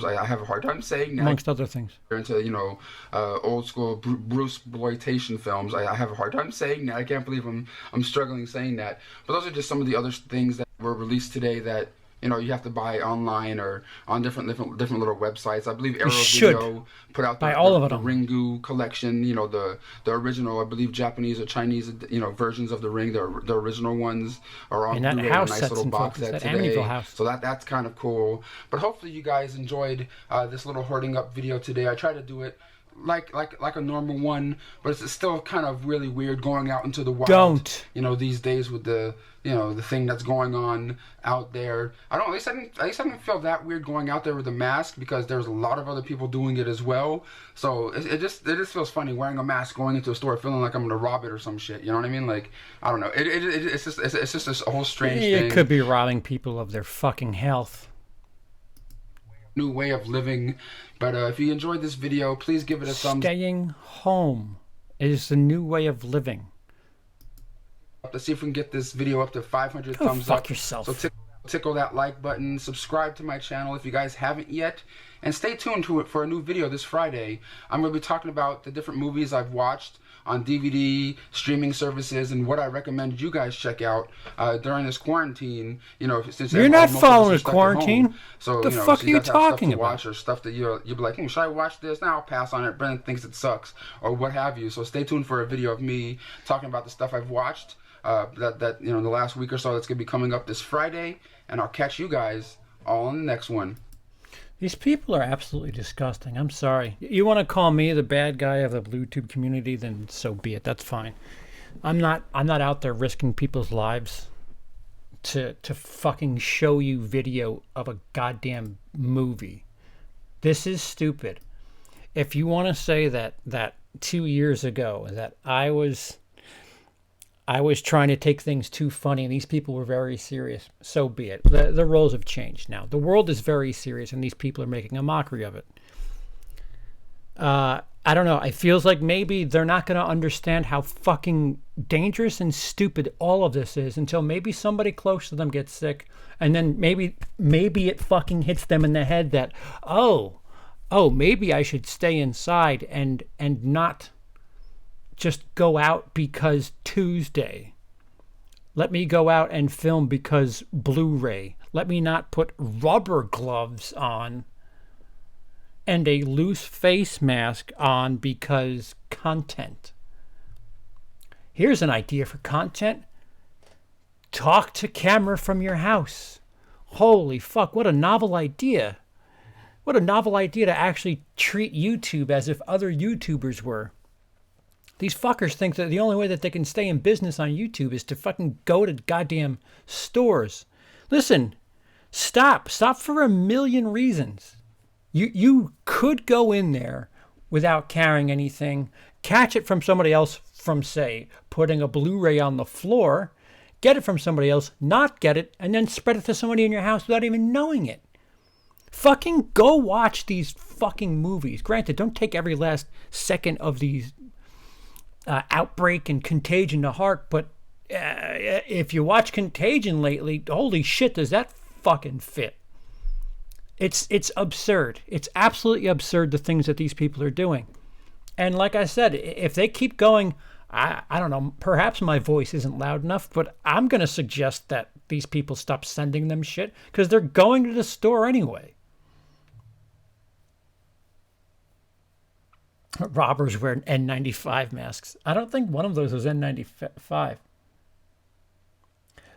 I have a hard time saying that. Amongst other things. Into old school Bruce exploitation films. I have a hard time saying that. I can't believe I'm struggling saying that. But those are just some of the other things that were released today that you have to buy online or on different little websites. I believe Arrow should Video put out buy all of the them. Ringu collection, the original, I believe, Japanese or Chinese, versions of the Ring, the original ones are on And that Blu-ray in a house nice sets little in box focus, set that today. Amityville house. So that's kind of cool. But hopefully you guys enjoyed this little hoarding up video today. I tried to do it like a normal one, but it's still kind of really weird going out into the wild. Don't. These days with the the thing that's going on out there. At least I didn't feel that weird going out there with a mask, because there's a lot of other people doing it as well. So it just feels funny wearing a mask going into a store feeling like I'm gonna rob it or some shit. You know what I mean? Like, I don't know. It's just this whole strange thing. It could be robbing people of their fucking health. New way of living. But if you enjoyed this video, please give it a thumbs up. Staying home is the new way of living. To see if we can get this video up to 500 Go thumbs fuck up. yourself. So tickle that like button, subscribe to my channel if you guys haven't yet, and stay tuned to it for a new video this Friday. I'm going to be talking about the different movies I've watched on DVD, streaming services, and what I recommend you guys check out during this quarantine. Since You're not most of us following are a stuck at quarantine. home. So The so fuck are you guys have talking stuff to about? watch, or stuff that you'll be like, should I watch this? Now I'll pass on it. Brendan thinks it sucks, or what have you. So stay tuned for a video of me talking about the stuff I've watched the last week or so that's gonna be coming up this Friday, and I'll catch you guys all on the next one. These people are absolutely disgusting. I'm sorry. You want to call me the bad guy of the BLU-TUBE community, then so be it. That's fine. I'm not out there risking people's lives to fucking show you video of a goddamn movie. This is stupid. If you want to say that 2 years ago that I was trying to take things too funny and these people were very serious, so be it. The roles have changed now. The world is very serious and these people are making a mockery of it. I don't know. It feels like maybe they're not going to understand how fucking dangerous and stupid all of this is until maybe somebody close to them gets sick, and then maybe it fucking hits them in the head that, oh, maybe I should stay inside and not just go out because Tuesday. Let me go out and film because Blu-ray. Let me not put rubber gloves on and a loose face mask on because content. Here's an idea for content. Talk to camera from your house. Holy fuck, what a novel idea. What a novel idea to actually treat YouTube as if other YouTubers were. These fuckers think that the only way that they can stay in business on YouTube is to fucking go to goddamn stores. Listen, stop for a million reasons. You could go in there without carrying anything, catch it from somebody else from, say, putting a Blu-ray on the floor, get it from somebody else, not get it, and then spread it to somebody in your house without even knowing it. Fucking go watch these fucking movies. Granted, don't take every last second of these Outbreak and Contagion to heart, but if you watch Contagion lately, holy shit, does that fucking fit? It's absurd. It's absolutely absurd, the things that these people are doing. And like I said, if they keep going, I don't know, perhaps my voice isn't loud enough, but I'm going to suggest that these people stop sending them shit because they're going to the store anyway. Robbers wear N95 masks. I don't think one of those was N95.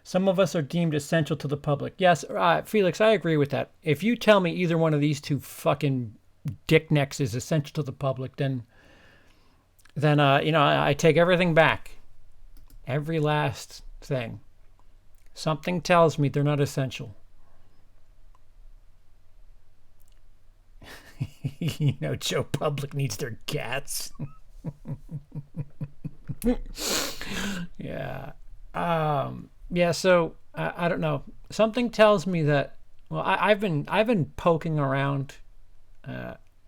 Some of us are deemed essential to the public. Yes, Felix, I agree with that. If you tell me either one of these two fucking dicknecks is essential to the public, then I take everything back. Every last thing. Something tells me they're not essential. Joe Public needs their cats. Yeah. So I don't know. Something tells me that. Well, I've been poking around.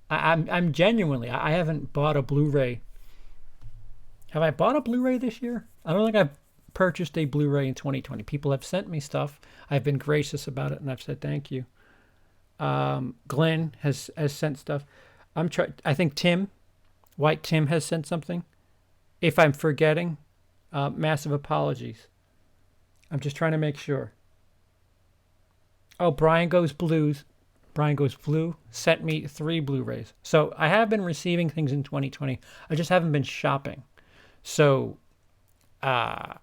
I'm genuinely. I haven't bought a Blu-ray. Have I bought a Blu-ray this year? I don't think I've purchased a Blu-ray in 2020. People have sent me stuff. I've been gracious about it, and I've said thank you. Glenn has sent stuff. I think White Tim has sent something. If I'm forgetting, massive apologies. I'm just trying to make sure. Oh, Brian Goes Blues. Brian Goes Blue sent me 3 Blu-rays. So I have been receiving things in 2020. I just haven't been shopping. So, uh,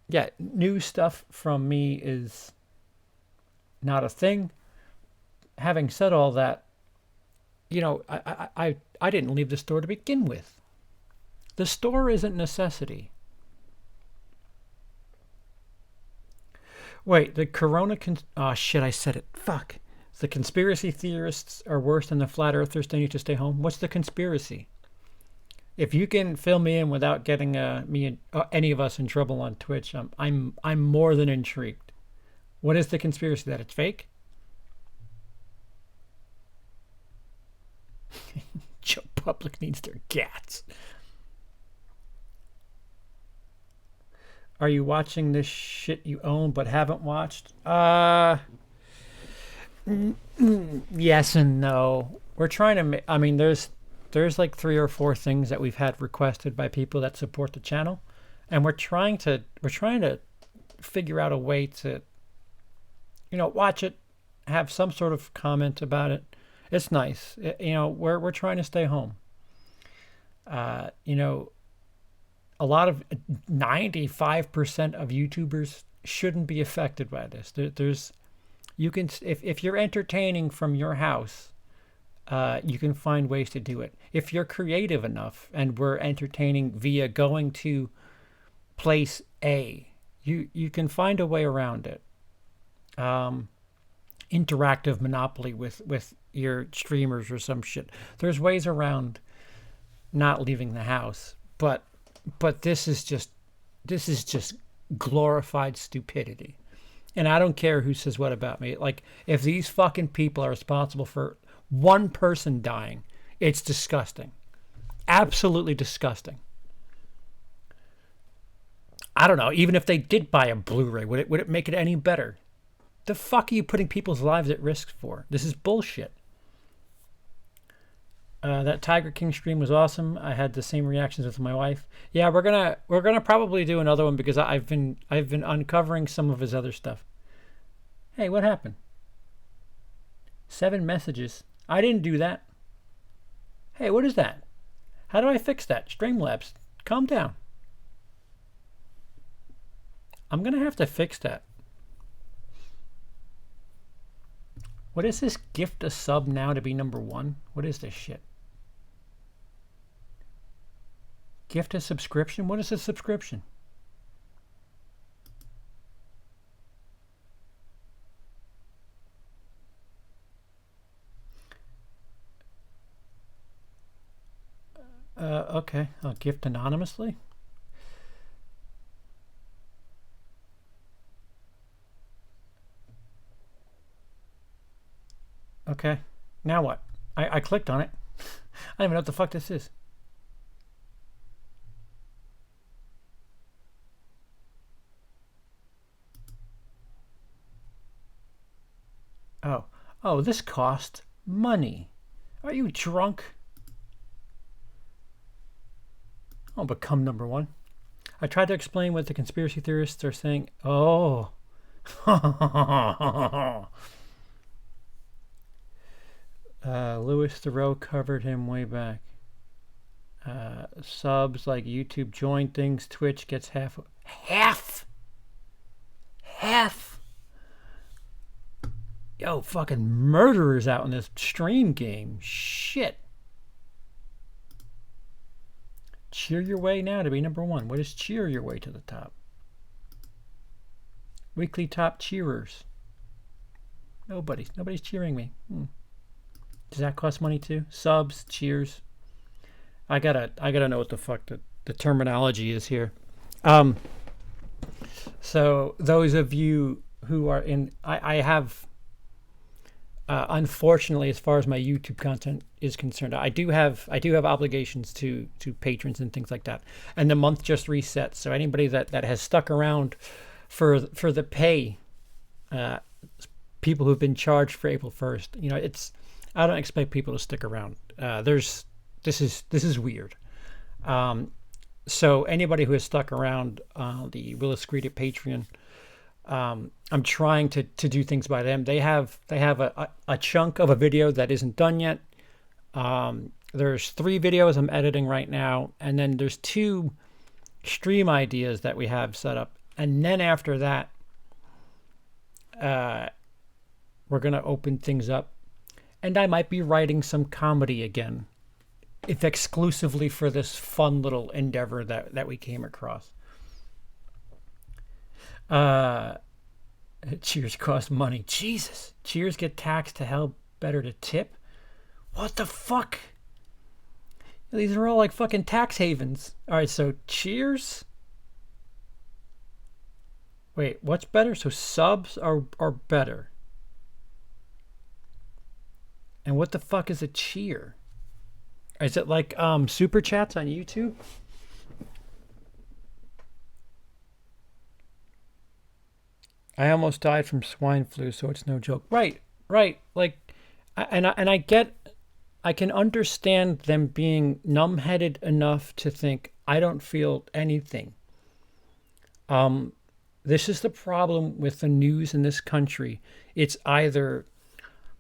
yeah, new stuff from me is not a thing. Having said all that, I didn't leave the store to begin with. The store isn't necessity. Wait, the corona oh shit, I said it. Fuck. The conspiracy theorists are worse than the flat earthers. They need to stay home. What's the conspiracy? If you can fill me in without getting me and any of us in trouble on Twitch, I'm more than intrigued. What is the conspiracy? That it's fake? Joe Public needs their gats. Are you watching this shit you own but haven't watched? Yes and no. We're trying to I mean, there's like 3 or 4 things that we've had requested by people that support the channel, and we're trying to figure out a way to watch it, have some sort of comment about it. It's nice. We're trying to stay home. A lot of 95% of YouTubers shouldn't be affected by this. You can, if you're entertaining from your house, you can find ways to do it. If you're creative enough and we're entertaining via going to place A, you can find a way around it. Interactive Monopoly with your streamers or some shit. There's ways around not leaving the house, but this is just glorified stupidity. And I don't care who says what about me. Like, if these fucking people are responsible for one person dying, it's disgusting. Absolutely disgusting. I don't know. Even if they did buy a Blu-ray, would it make it any better? The fuck are you putting people's lives at risk for? This is bullshit. That Tiger King stream was awesome. I had the same reactions with my wife. Yeah, we're gonna probably do another one because I've been uncovering some of his other stuff. Hey, what happened? 7 messages. I didn't do that. Hey, what is that? How do I fix that? Streamlabs, calm down. I'm gonna have to fix that. What is this? Gift a sub now to be number 1? What is this shit? Gift a subscription? What is a subscription? Okay. I'll gift anonymously. Okay. Now what? I clicked on it. I don't even know what the fuck this is. Oh, this cost money. Are you drunk? I'll become number 1. I tried to explain what the conspiracy theorists are saying. Oh. Louis Theroux covered him way back. Subs like YouTube join things. Twitch gets half. Yo, fucking murderers out in this stream game. Shit. Cheer your way now to be number 1. What is cheer your way to the top? Weekly top cheerers. Nobody's cheering me. Does that cost money too? Subs, cheers. I gotta know what the fuck the terminology is here. So those of you who are in, I have, unfortunately, as far as my YouTube content is concerned, I do have obligations to patrons and things like that. And the month just reset, so anybody that has stuck around for the pay, people who've been charged for April 1st, I don't expect people to stick around. This is weird. So anybody who has stuck around the WILIscredia Patreon, I'm trying to do things by them. They have a chunk of a video that isn't done yet. There's 3 videos I'm editing right now, and then there's 2 stream ideas that we have set up. And then after that, we're going to open things up. And I might be writing some comedy again, if exclusively for this fun little endeavor that we came across. Cheers cost money. Jesus. Cheers get taxed to hell, better to tip? What the fuck? These are all like fucking tax havens. Alright, so Cheers? Wait, what's better? So subs are better. And what the fuck is a cheer? Is it like super chats on YouTube? I almost died from swine flu, so it's no joke. Right. Like, I can understand them being numb-headed enough to think I don't feel anything. This is the problem with the news in this country. It's either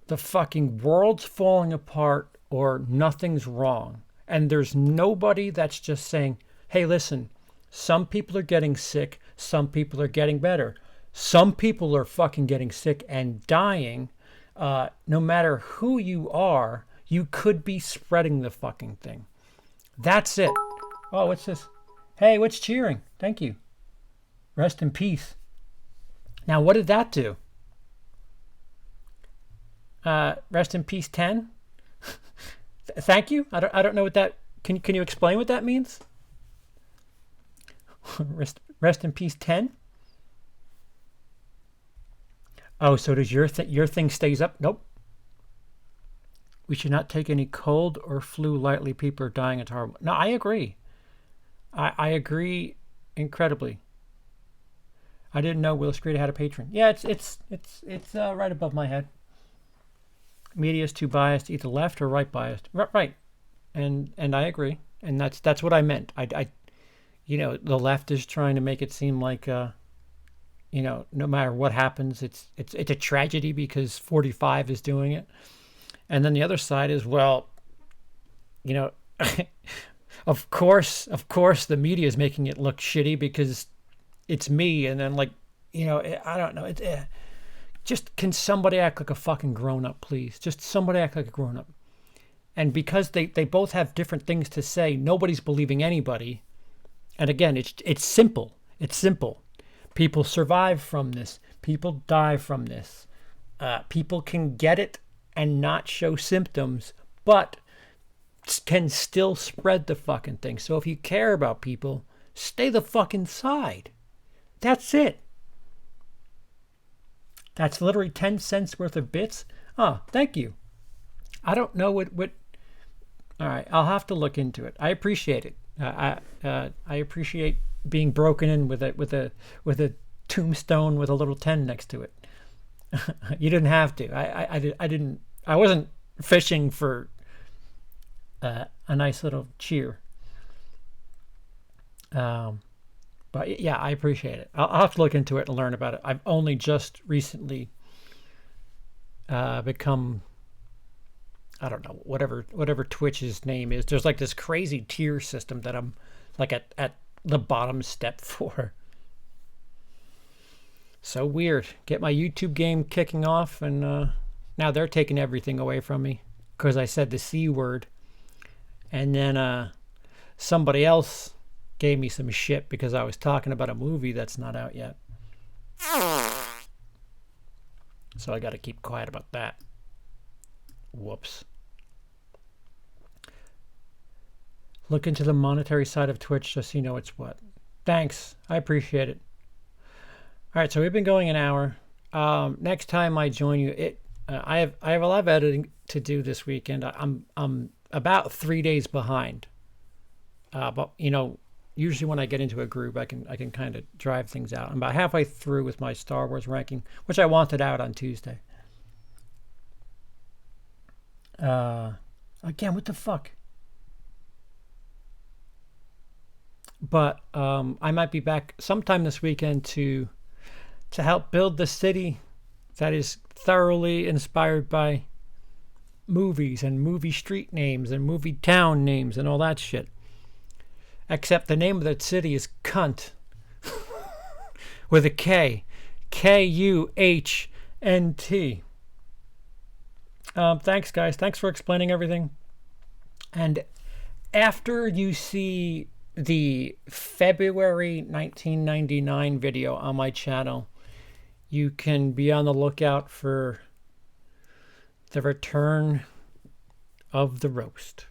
the fucking world's falling apart or nothing's wrong. And there's nobody that's just saying, hey, listen, some people are getting sick, some people are getting better. Some people are fucking getting sick and dying. No matter who you are, you could be spreading the fucking thing. That's it. Oh, what's this? Hey, what's cheering? Thank you. Rest in peace. Now, what did that do? Rest in peace 10? Thank you. I don't know what that... Can you explain what that means? Rest in peace 10? Oh, so does your thing stays up? Nope. We should not take any cold or flu lightly. People are dying. It's horrible. No, I agree. I agree incredibly. I didn't know WILIscredia had a patron. Yeah, it's right above my head. Media is too biased, either left or right biased. Right, and I agree, and that's what I meant. I the left is trying to make it seem like no matter what happens, it's a tragedy because 45 is doing it, and then the other side is of course the media is making it look shitty because it's me, and then I don't know. Just can somebody act like a fucking grown-up, please? Just somebody act like a grown-up. And because they both have different things to say, nobody's believing anybody. And again, it's simple. It's simple. People survive from this. People die from this. People can get it and not show symptoms, but can still spread the fucking thing. So if you care about people, stay the fuck inside. That's it. That's literally 10 cents worth of bits. Oh, thank you. I don't know what. All right, I'll have to look into it. I appreciate it. I appreciate being broken in with a tombstone with a little 10 next to it. You didn't have to. I didn't. I wasn't fishing for a nice little cheer. But yeah, I appreciate it. I'll have to look into it and learn about it. I've only just recently become, I don't know, whatever Twitch's name is. There's like this crazy tier system that I'm like at the bottom step for. So weird. Get my YouTube game kicking off, and now they're taking everything away from me because I said the C word. And then somebody else gave me some shit because I was talking about a movie that's not out yet. So I got to keep quiet about that. Whoops. Look into the monetary side of Twitch just so you know it's what. Thanks. I appreciate it. All right, so we've been going an hour. Next time I join you, I have a lot of editing to do this weekend. I'm about 3 days behind. But usually when I get into a groove, I can kind of drive things out. I'm about halfway through with my Star Wars ranking, which I wanted out on Tuesday. Again, what the fuck? But I might be back sometime this weekend to to help build the city that is thoroughly inspired by movies and movie street names and movie town names and all that shit. Except the name of that city is Cunt. With a K. Kuhnt. Thanks, guys. Thanks for explaining everything. And after you see the February 1999 video on my channel, you can be on the lookout for the return of the roast.